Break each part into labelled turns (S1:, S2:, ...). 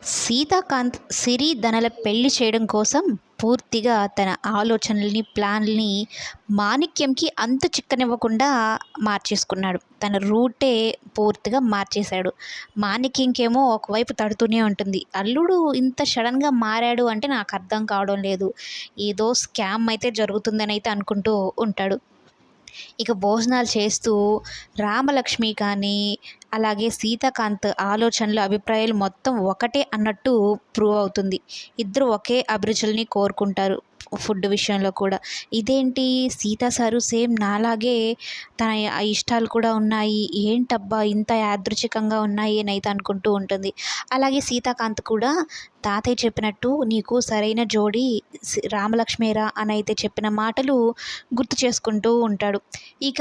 S1: సీతాకాంత్ సిరి ధనల పెళ్లి చేయడం కోసం పూర్తిగా తన ఆలోచనల్ని, ప్లాన్‌లని మాణిక్యంకి అంతు చిక్కనివ్వకుండా మార్చేసుకున్నాడు. తన రూటే పూర్తిగా మార్చేశాడు. మాణిక్యంకేమో ఒకవైపు తడుతూనే ఉంటుంది. అల్లుడు ఇంత సడెన్‌గా మారాడు అంటే నాకర్థం కావడం లేదు. ఏదో స్కామ్ అయితే జరుగుతుందనైతే అనుకుంటూ ఉంటాడు. ఇక భోజనాలు చేస్తూ రామలక్ష్మి కానీ, అలాగే సీతాకాంత్ ఆలోచనలు, అభిప్రాయాలు మొత్తం ఒకటే అన్నట్టు ప్రూవ్ అవుతుంది. ఇద్దరు ఒకే అభిరుచులని కోరుకుంటారు ఫుడ్ విషయంలో కూడా. ఇదేంటి సీత సారు సేమ్ నాలాగే తన ఇష్టాలు కూడా ఉన్నాయి. ఏంటబ్బా! ఇంత యాదృచ్ఛికంగా ఉన్నాయి అని అయితే అనుకుంటూ ఉంటుంది. అలాగే సీతాకాంత్ కూడా తాతయ్య చెప్పినట్టు నీకు సరైన జోడీ రామలక్ష్మేరా అని అయితే చెప్పిన మాటలు గుర్తు చేసుకుంటూ ఉంటాడు. ఇక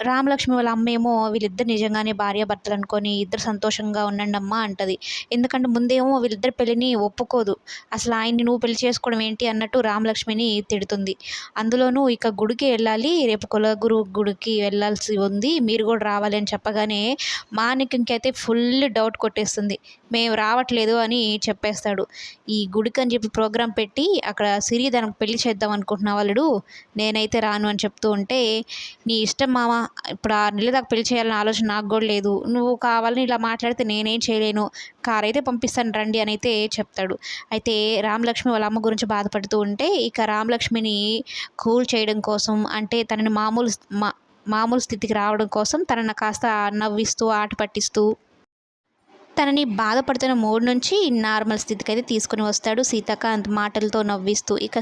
S1: రామలక్ష్మి వాళ్ళ అమ్మేమో వీళ్ళిద్దరు నిజంగానే భార్యాభర్తలు అనుకోని ఇద్దరు సంతోషంగా ఉండండమ్మా అంటది. ఎందుకంటే ముందేమో వీళ్ళిద్దరి పెళ్ళిని ఒప్పుకోదు. అసలు ఆయన్ని నువ్వు పెళ్లి చేసుకోవడం ఏంటి అన్నట్టు రామలక్ష్మిని తిడుతుంది. అందులోనూ ఇక గుడికి వెళ్ళాలి, రేపు కులగురు గుడికి వెళ్ళాల్సి ఉంది, మీరు కూడా రావాలి అని చెప్పగానే మాణిక్యంకైతే ఫుల్ డౌట్ కొట్టేస్తుంది. మేము రావట్లేదు అని చెప్పేస్తాడు. ఈ గుడికని చెప్పి ప్రోగ్రాం పెట్టి అక్కడ సిరిధనకు పెళ్లి చేద్దాం అనుకుంటున్న వాళ్ళు, నేనైతే రాను అని చెప్తూ ఉంటే, నీ ఇష్టం మామ, ఇప్పుడు 6 నెలల దాకా పెళ్లి చేయాలన్న ఆలోచన నాకు కూడా లేదు, నువ్వు కావాలని ఇలా మాట్లాడితే నేనేం చేయలేను, కారైతే పంపిస్తాను రండి అని అయితే చెప్తాడు. అయితే రామలక్ష్మి వాళ్ళ అమ్మ గురించి బాధపడుతూ ఉంటే, ఇక రామలక్ష్మిని కూల్ చేయడం కోసం, అంటే తనని మామూలు స్థితికి రావడం కోసం తనని కాస్త నవ్విస్తూ ఆట పట్టిస్తూ తనని బాధపడుతున్న మూడ్ నుంచి నార్మల్ స్థితికైతే తీసుకొని వస్తాడు సీతాకాంత్ మాటలతో నవ్విస్తూ. ఇక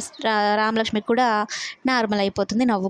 S1: రామలక్ష్మి కూడా నార్మల్ అయిపోతుంది, నవ్వు